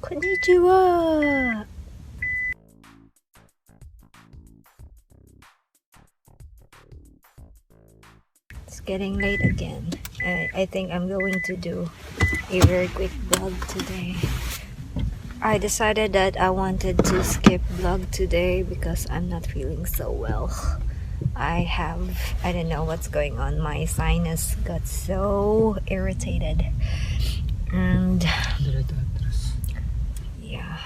Konnichiwa! It's getting late again. I think I'm going to do a very quick vlog today. I decided that I wanted to skip vlog today because I'm not feeling so well. I don't know what's going on. My sinus got so irritated. And yeah,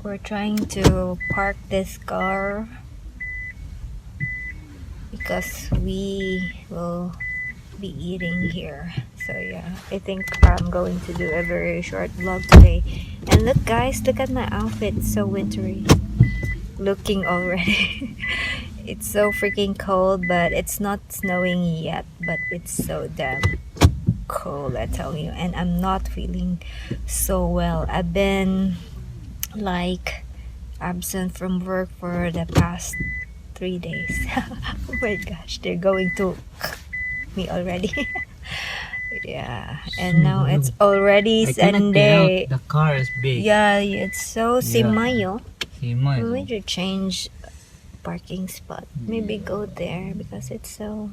we're trying to park this car because we will be eating here. So yeah, I think I'm going to do a very short vlog today. And look guys, look at my outfit. It's so wintry looking already. It's so freaking cold, but it's not snowing yet, but it's so damn cold, I tell you. And I'm not feeling so well. I've been like absent from work for the past 3 days. Oh my gosh, they're going to me already. Yeah, and now it's already Sunday. The car is big. Yeah, it's so simayo. We Simayo. need to change parking spot. Maybe go there because it's so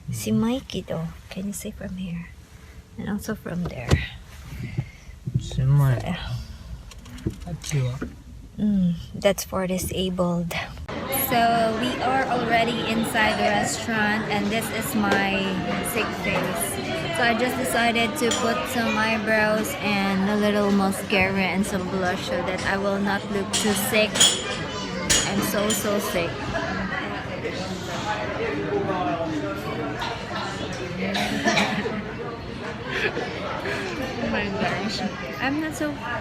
simaiki though. Can you see from here? And also from there. Simayo. That's for disabled. So we are already inside the restaurant and this is my sick face. So I just decided to put some eyebrows and a little mascara and some blush so that I will not look too sick. I'm so sick. Oh my gosh, I'm not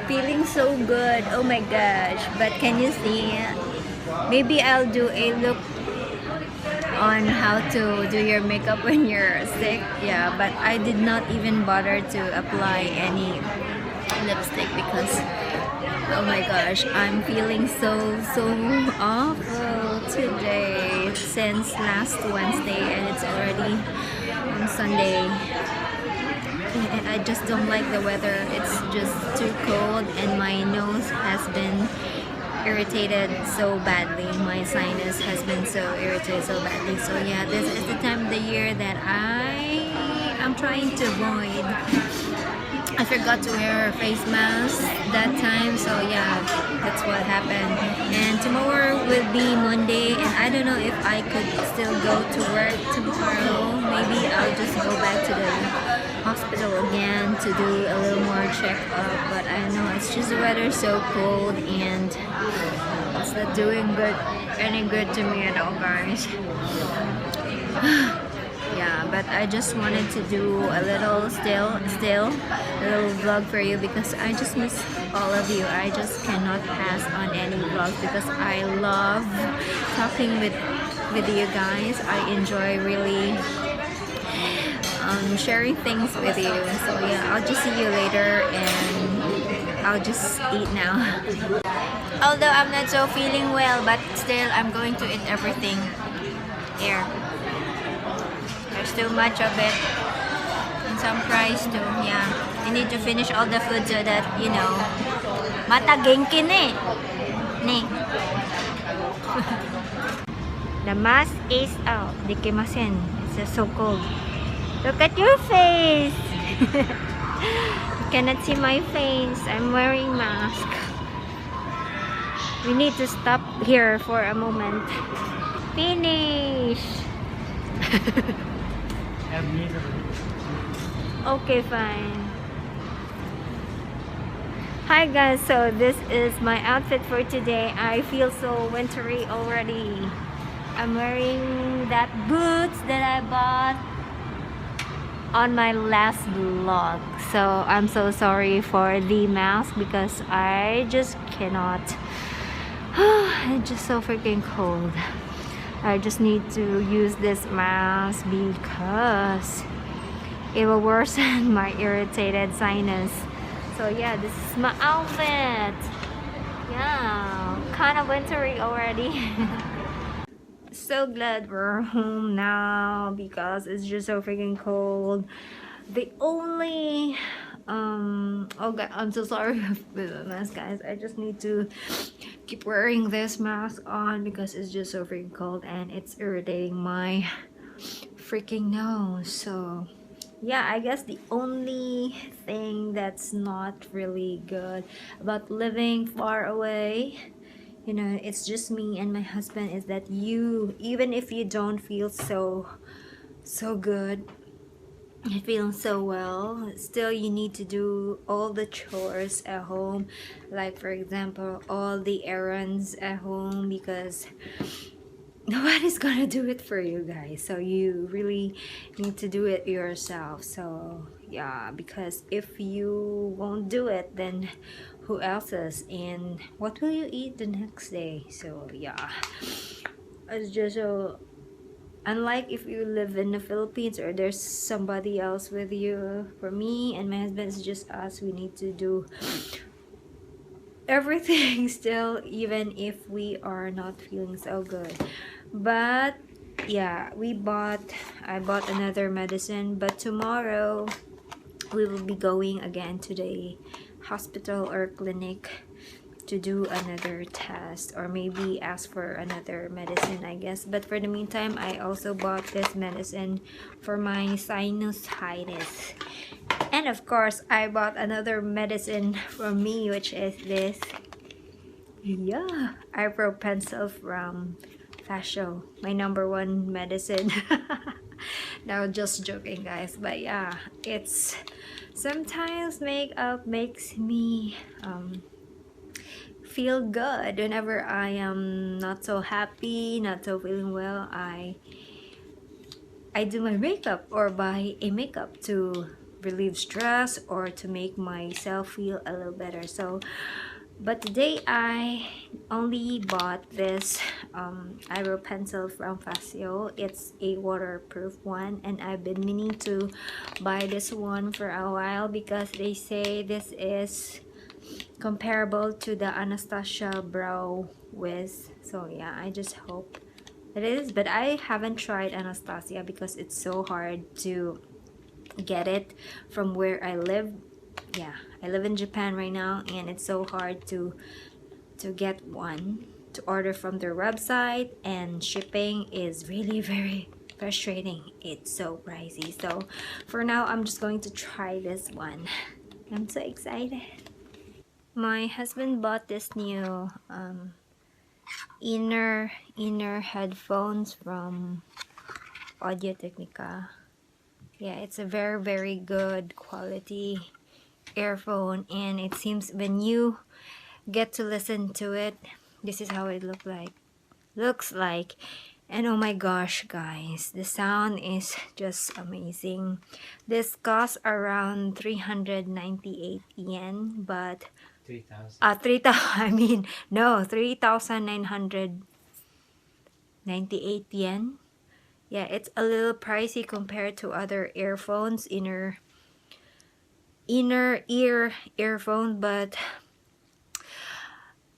feeling so good. Oh my gosh, but can you see? Maybe I'll do a look on how to do your makeup when you're sick. Yeah, but I did not even bother to apply any lipstick because oh my gosh, I'm feeling so awful today since last Wednesday and it's already on Sunday. And I just don't like the weather. It's just too cold and my nose has been irritated so badly. My sinus has been so irritated so badly. So yeah, this is the time of the year that I'm trying to avoid. I forgot to wear a face mask that time, so yeah, that's what happened. And tomorrow will be Monday and I don't know if I could still go to work tomorrow. Maybe I'll just go back to the hospital again to do a little more checkup, but I know it's just the weather so cold and it's not doing any good to me at all, guys. Yeah, but I just wanted to do a little still a little vlog for you because I just miss all of you. I just cannot pass on any vlogs because I love talking with you guys. I enjoy really sharing things with you. So yeah, I'll just see you later and I'll just eat now. Although I'm not so feeling well, but still I'm going to eat everything here. There's too much of it and some fries too. Yeah, I need to finish all the food so that, you know, mata genki ne. The mask is out. Dikimasen. It's so cold. Look at your face. You cannot see my face. I'm wearing mask. We need to stop here for a moment. Finish. Okay, fine. Hi guys, so this is my outfit for today. I feel so wintry already. I'm wearing that boots that I bought on my last vlog. So I'm so sorry for the mask because I just cannot. It's just so freaking cold. I just need to use this mask because it will worsen my irritated sinus. So yeah, this is my outfit. Yeah, kind of wintry already. So glad we're home now because it's just so freaking cold. The only Oh god, I'm so sorry with the mask, guys. I just need to keep wearing this mask on because it's just so freaking cold and it's irritating my freaking nose. So yeah, I guess the only thing that's not really good about living far away, you know, it's just me and my husband, is that you, even if you don't feel so good, you feel so well, still you need to do all the chores at home, like for example all the errands at home, because nobody's gonna do it for you guys, so you really need to do it yourself. So yeah, because if you won't do it, then who else is, and what will you eat the next day? So yeah, it's just so unlike if you live in the Philippines or there's somebody else with you. For me and my husband, it's just us. We need to do everything still, even if we are not feeling so good. But yeah, I bought another medicine, but tomorrow we will be going again to the hospital or clinic to do another test, or maybe ask for another medicine, I guess. But for the meantime, I also bought this medicine for my sinusitis. And of course, I bought another medicine for me, which is this, yeah, eyebrow pencil from Fascio, my number one medicine. Now, just joking, guys. But yeah, it's sometimes makeup makes me feel good whenever I am not so happy, not so feeling well. I do my makeup or buy a makeup to relieve stress or to make myself feel a little better. So but today I only bought this eyebrow pencil from Fascio. It's a waterproof one, and I've been meaning to buy this one for a while because they say this is comparable to the Anastasia Brow Wiz. So yeah, I just hope it is. But I haven't tried Anastasia because it's so hard to get it from where I live. Yeah, I live in Japan right now, and it's so hard to get one, to order from their website, and shipping is really very frustrating. It's so pricey. So for now, I'm just going to try this one. I'm so excited. My husband bought this new inner headphones from Audio-Technica. Yeah, it's a very good quality earphone, and it seems when you get to listen to it, this is how it looks like. And oh my gosh, guys, the sound is just amazing. This costs around 398 yen, but 3,000 I mean no, 3,998 yen. Yeah, it's a little pricey compared to other earphones, inner ear earphone, but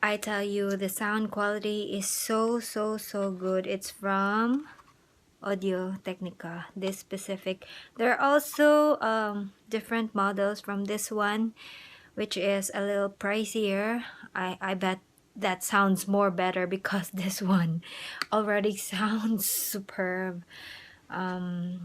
I tell you, the sound quality is so good. It's from Audio-Technica, this specific. There are also different models from this one, which is a little pricier. I bet that sounds more better because this one already sounds superb. $32.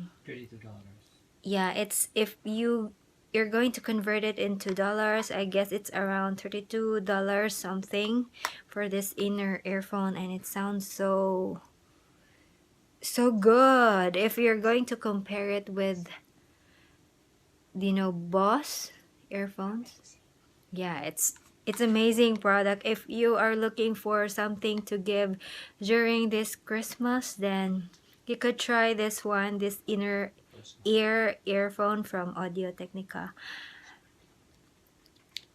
Yeah, it's, if you're going to convert it into dollars, I guess it's around $32 something for this inner earphone, and it sounds so good. If you're going to compare it with, you know, Boss earphones, yeah, it's amazing product. If you are looking for something to give during this Christmas, then you could try this one, this inner earphone from Audio-Technica.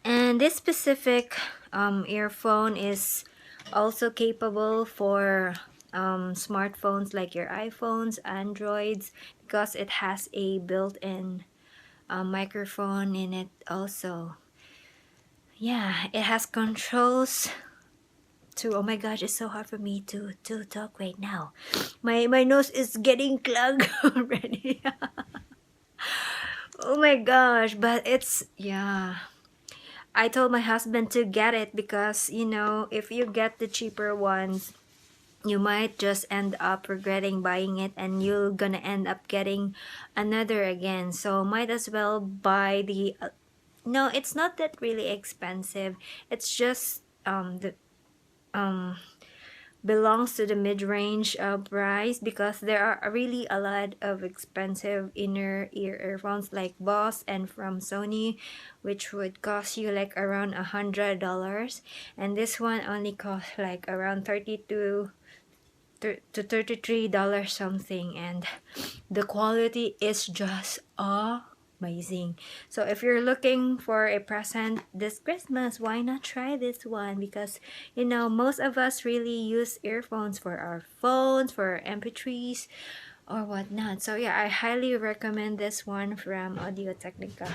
And this specific earphone is also capable for smartphones like your iPhones, Androids, because it has a built-in microphone in it also. Yeah, it has controls to, oh my gosh, it's so hard for me to talk right now. My nose is getting clogged already. Oh my gosh, but it's, yeah. I told my husband to get it because, you know, if you get the cheaper ones, you might just end up regretting buying it and you're gonna end up getting another again. So might as well buy the no, it's not that really expensive. It's just the um belongs to the mid-range price, because there are really a lot of expensive inner ear earphones like Boss and from Sony, which would cost you like around $100, and this one only costs like around 32 to $33 something, and the quality is just amazing. So if you're looking for a present this Christmas, why not try this one? Because, you know, most of us really use earphones for our phones, for our MP3s or whatnot. So yeah, I highly recommend this one from Audio-Technica.